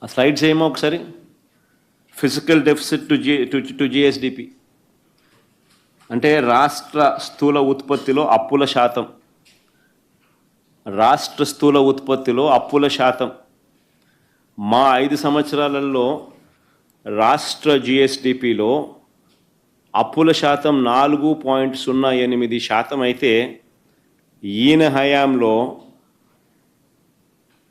ఆ స్లైడ్స్ ఏమో ఒకసారి. ఫిజికల్ డెఫిసిట్ టు జిఎస్డిపి అంటే రాష్ట్ర స్థూల ఉత్పత్తిలో అప్పుల శాతం. రాష్ట్ర స్థూల ఉత్పత్తిలో అప్పుల శాతం మా 5 సంవత్సరాలలో రాష్ట్ర జిఎస్డిపిలో అప్పుల శాతం 4.08% అయితే ఈయన హయాంలో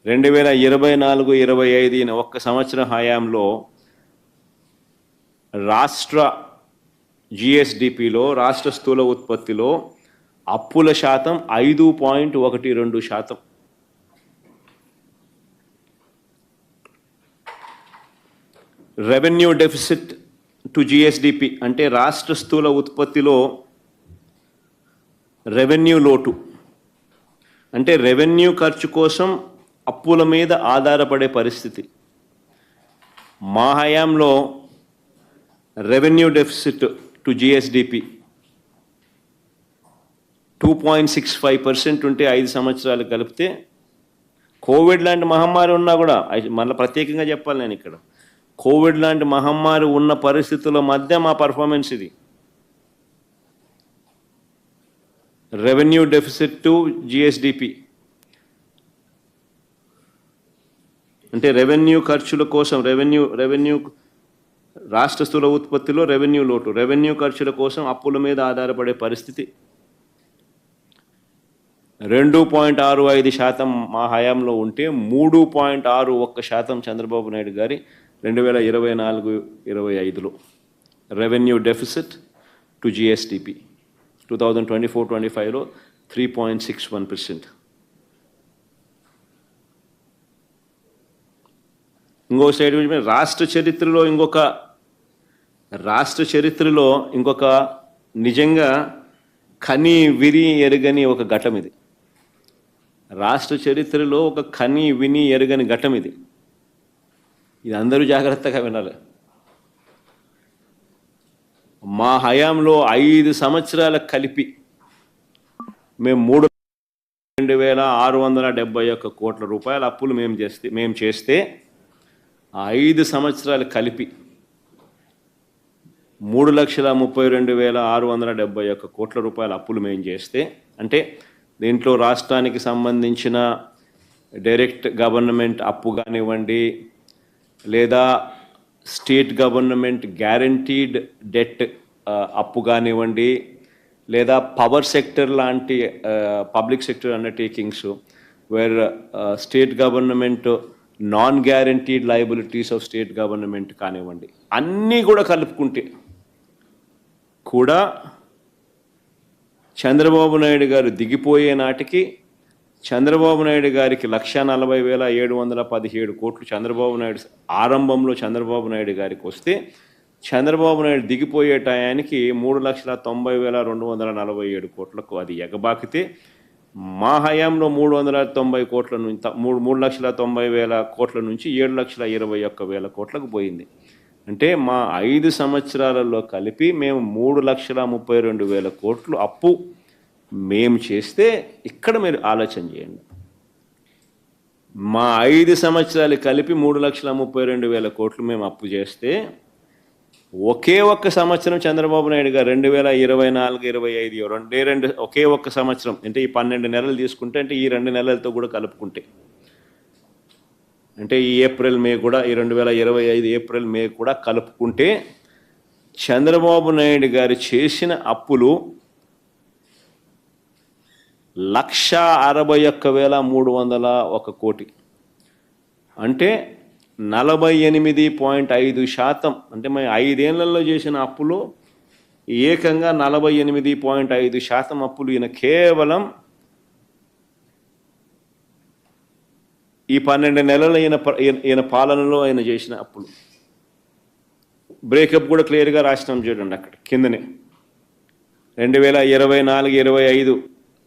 2024-25 ఈయన ఒక్క సంవత్సరం హయాంలో రాష్ట్ర జిఎస్డిపిలో రాష్ట్ర స్థూల ఉత్పత్తిలో అప్పుల శాతం 5.12%. రెవెన్యూ డెఫిసిట్ టు జిఎస్డిపి అంటే రాష్ట్ర స్థూల ఉత్పత్తిలో రెవెన్యూ లోటు అంటే రెవెన్యూ ఖర్చు కోసం అప్పుల మీద ఆధారపడే పరిస్థితి. మా హయాంలో రెవెన్యూ డెఫిసిట్ టు జిఎస్డిపి 2.65% ఉంటే 5 సంవత్సరాలు కలిపితే, కోవిడ్ లాంటి మహమ్మారి ఉన్నా కూడా, మళ్ళీ ప్రత్యేకంగా చెప్పాలి నేను ఇక్కడ, కోవిడ్ లాంటి మహమ్మారి ఉన్న పరిస్థితుల మధ్య మా పర్ఫార్మెన్స్ ఇది. రెవెన్యూ డెఫిసిట్ టు జిఎస్డిపి అంటే రెవెన్యూ ఖర్చుల కోసం రెవెన్యూ రాష్ట్ర స్థూల ఉత్పత్తిలో రెవెన్యూ లోటు, రెవెన్యూ ఖర్చుల కోసం అప్పుల మీద ఆధారపడే పరిస్థితి. 2.65% మా హయాంలో ఉంటే 3.61% చంద్రబాబు నాయుడు గారి 2024-25లో రెవెన్యూ డెఫిసిట్ టు జిఎస్డిపి. 2024-25లో 3.61%. ఇంకో సైడ్ రాష్ట్ర చరిత్రలో ఇంకొక నిజంగా కని విని ఎరుగని ఒక ఘటం ఇది. రాష్ట్ర చరిత్రలో ఒక కని విని ఎరుగని ఘటం ఇది. ఇది అందరూ జాగ్రత్తగా వినాలి. మా హయాంలో 5 సంవత్సరాలకు కలిపి మేము 3,2,671 కోట్ల రూపాయల అప్పులు మేము చేస్తే 5 సంవత్సరాలు కలిపి 3,32,671 కోట్ల రూపాయల అప్పులు మేము చేస్తే, అంటే దీంట్లో రాష్ట్రానికి సంబంధించిన డైరెక్ట్ గవర్నమెంట్ అప్పు కానివ్వండి, లేదా స్టేట్ గవర్నమెంట్ గ్యారంటీడ్ డెట్ అప్పు కానివ్వండి, లేదా పవర్ సెక్టర్ లాంటి public sector undertakings wear state government non guaranteed liabilities of state government కానివ్వండి, అన్నీ కూడా కలుపుకుంటే కూడా చంద్రబాబు నాయుడు గారు దిగిపోయే నాటికి చంద్రబాబు నాయుడు గారికి 1,40,717 కోట్లు ఆరంభంలో చంద్రబాబు నాయుడు గారికి వస్తే, చంద్రబాబు నాయుడు దిగిపోయే టయానికి 3,90,247 కోట్లకు అది ఎగబాకితే, మా హయాంలో 390 కోట్ల నుంచి 3,90,000 కోట్ల నుంచి 7,21,000 కోట్లకు పోయింది. అంటే మా 5 సంవత్సరాలలో కలిపి మేము 3,32,000 కోట్లు అప్పు మేము చేస్తే, ఇక్కడ మీరు ఆలోచన చేయండి. మా 5 సంవత్సరాలు కలిపి 3,32,000 కోట్లు మేము అప్పు చేస్తే, ఒకే ఒక్క సంవత్సరం చంద్రబాబు నాయుడు గారు 2024-25 ఒకే ఒక్క సంవత్సరం, అంటే ఈ 12 నెలలు తీసుకుంటే, అంటే ఈ 2 నెలలతో కూడా కలుపుకుంటే, అంటే ఈ ఏప్రిల్ మే కూడా, ఈ 2025 ఏప్రిల్ మే కూడా కలుపుకుంటే, చంద్రబాబు నాయుడు గారు చేసిన అప్పులు 1,61,301 కోటి, అంటే 48.5%. అంటే మేము 5 ఏళ్లలో చేసిన అప్పులు ఏకంగా 48.5% అప్పులు ఈయన కేవలం ఈ 12 నెలల ఈయన పాలనలో ఆయన చేసిన అప్పులు. బ్రేకప్ కూడా క్లియర్గా రాసినాం చూడండి అక్కడ కిందనే. 2024-25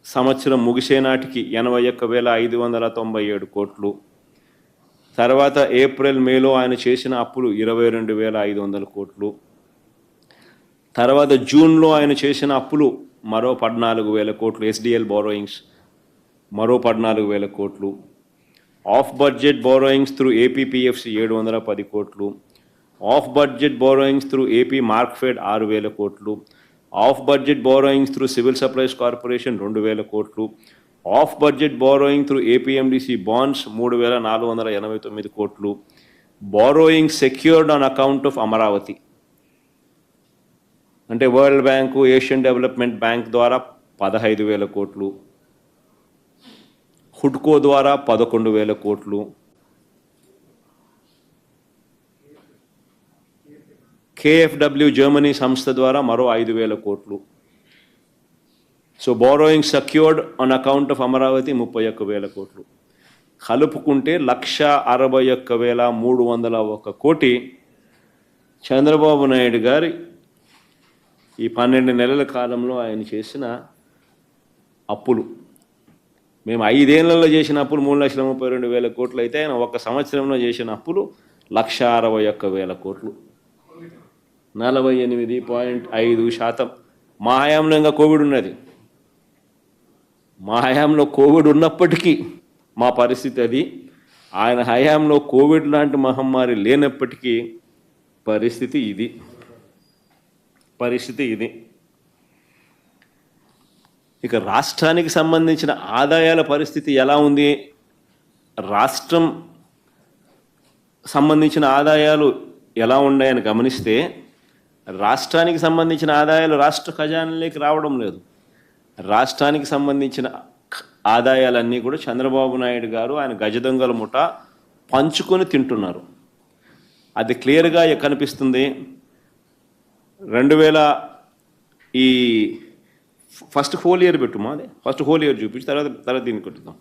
సంవత్సరం ముగిసే నాటికి 81,597 కోట్లు. తర్వాత ఏప్రిల్ మేలో ఆయన చేసిన అప్పులు 22,500 కోట్లు. తర్వాత జూన్లో ఆయన చేసిన అప్పులు మరో 14,000 కోట్లు, ఎస్డిఎల్ బారోయింగ్స్ మరో 14,000 కోట్లు. Off budget borrowings through APPFC 710 కోట్లు, off budget borrowings through AP Markfed 6,000 కోట్లు, off budget borrowings through civil supplies corporation 2,000 కోట్లు, off budget borrowing through APMDC bonds 3,489 కోట్లు, borrowing secured on account of Amaravati అంటే world bank, Asian development bank ద్వారా 15,000 కోట్లు, హుడ్కో ద్వారా 11,000 కోట్లు, కేఎఫ్డబ్ల్యూ Germany సంస్థ ద్వారా మరో 5,000 కోట్లు. So borrowing secured on account of Amaravati 31,000 కోట్లు. కలుపుకుంటే 161,301 కోటి చంద్రబాబు నాయుడు గారి ఈ 12 నెలల కాలంలో ఆయన చేసిన అప్పులు. మేము 5 ఏళ్లలో చేసిన అప్పులు 3,32,000 కోట్లు అయితే ఆయన ఒక సంవత్సరంలో చేసిన అప్పులు 161,000 కోట్లు, 48.5%. మా హయాంలో ఇంకా కోవిడ్ ఉన్నది. మా హయాంలో కోవిడ్ ఉన్నప్పటికీ మా పరిస్థితి అది. ఆయన హయాంలో కోవిడ్ లాంటి మహమ్మారి లేనప్పటికీ పరిస్థితి ఇది. ఇక రాష్ట్రానికి సంబంధించిన ఆదాయాల పరిస్థితి ఎలా ఉంది? రాష్ట్రం సంబంధించిన ఆదాయాలు ఎలా ఉన్నాయని గమనిస్తే రాష్ట్రానికి సంబంధించిన ఆదాయాలు రాష్ట్ర ఖజానాలోకి రావడం లేదు. రాష్ట్రానికి సంబంధించిన ఆదాయాలన్నీ కూడా చంద్రబాబు నాయుడు గారు ఆయన గజదొంగల ముఠ పంచుకొని తింటున్నారు. అది క్లియర్గా కనిపిస్తుంది. 2000 ఈ ఫస్ట్ హోల్ ఇయర్ పెట్టుమా, అదే ఫస్ట్ హోల్ ఇయర్ చూపించి తర్వాత దీన్ని కొట్టుదాం.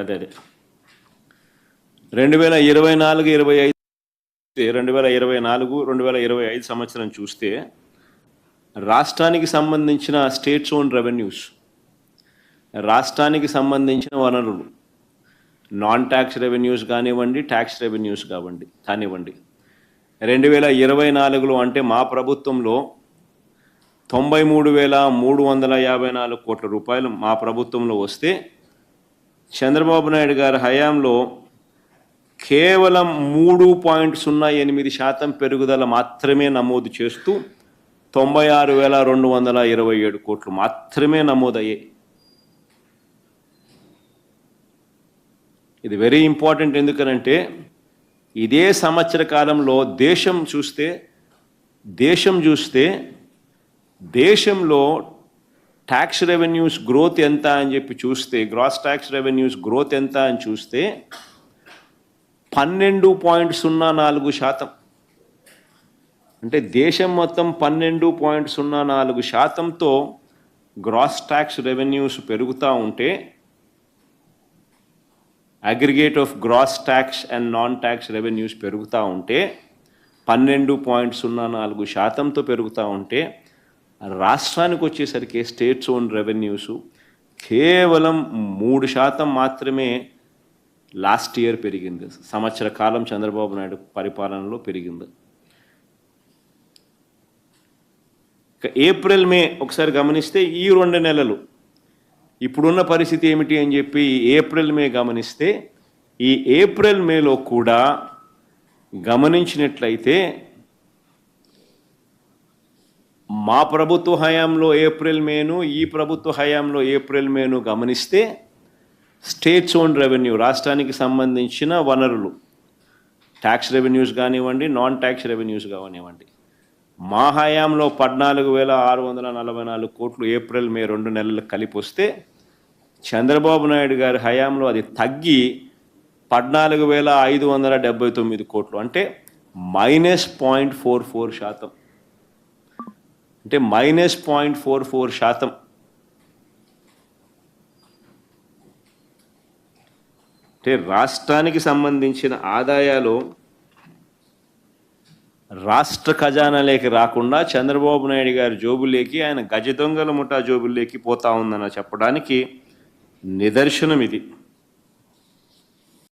అదే 2024-25 2024-2025 సంవత్సరం చూస్తే రాష్ట్రానికి సంబంధించిన స్టేట్స్ ఓన్ రెవెన్యూస్, రాష్ట్రానికి సంబంధించిన వనరులు, నాన్ ట్యాక్స్ రెవెన్యూస్ కానివ్వండి, ట్యాక్స్ రెవెన్యూస్ కానివ్వండి 2024లో అంటే మా ప్రభుత్వంలో 93,354 కోట్ల రూపాయలు మా ప్రభుత్వంలో వస్తే చంద్రబాబు నాయుడు గారి హయాంలో కేవలం 3.08% పెరుగుదల మాత్రమే నమోదు చేస్తూ 96,227 కోట్లు మాత్రమే నమోదయ్యాయి. ఇది వెరీ ఇంపార్టెంట్. ఎందుకనంటే ఇదే సంవత్సర కాలంలో దేశం చూస్తే దేశంలో ట్యాక్స్ రెవెన్యూస్ గ్రోత్ ఎంత అని చెప్పి చూస్తే, గ్రాస్ ట్యాక్స్ రెవెన్యూస్ గ్రోత్ ఎంత అని చూస్తే 12.04%. అంటే దేశం మొత్తం 12.04%తో గ్రాస్ ట్యాక్స్ రెవెన్యూస్ పెరుగుతూ ఉంటే, aggregate of gross tax and non tax revenues పెరుగుతూ ఉంటే 12.04%తో పెరుగుతూ ఉంటే రాష్ట్రానికి వచ్చేసరికి స్టేట్స్ ఓన్ రెవెన్యూస్ కేవలం 3% మాత్రమే లాస్ట్ ఇయర్ పెరిగింది. సంవత్సర కాలం చంద్రబాబు నాయుడు పరిపాలనలో పెరిగింది. ఏప్రిల్ మే ఒకసారి గమనిస్తే ఈ 2 నెలలు ఇప్పుడున్న పరిస్థితి ఏమిటి అని చెప్పి ఏప్రిల్ మే గమనిస్తే, ఈ ఏప్రిల్ మేలో కూడా గమనించినట్లయితే మా ప్రభుత్వ హయాంలో ఏప్రిల్ మేను, ఈ ప్రభుత్వ హయాంలో ఏప్రిల్ మేను గమనిస్తే స్టేట్స్ ఓన్ రెవెన్యూ, రాష్ట్రానికి సంబంధించిన వనరులు, ట్యాక్స్ రెవెన్యూస్ కానివ్వండి, నాన్ ట్యాక్స్ రెవెన్యూస్ కానివ్వండి, మా హయాంలో 14,644 కోట్లు ఏప్రిల్ మే 2 నెలలు కలిపి వస్తే చంద్రబాబు నాయుడు గారి హయాంలో అది తగ్గి 14,579 కోట్లు, అంటే -0.44%. అంటే -0.44%. అంటే రాష్ట్రానికి సంబంధించిన ఆదాయాలు రాష్ట్ర ఖజానాలోకి రాకుండా చంద్రబాబు నాయుడు గారి జోబుల్లోకి, ఆయన గజ దొంగల ముఠా జోబుల్లోకి పోతా ఉందని చెప్పడానికి నిదర్శనం ఇది.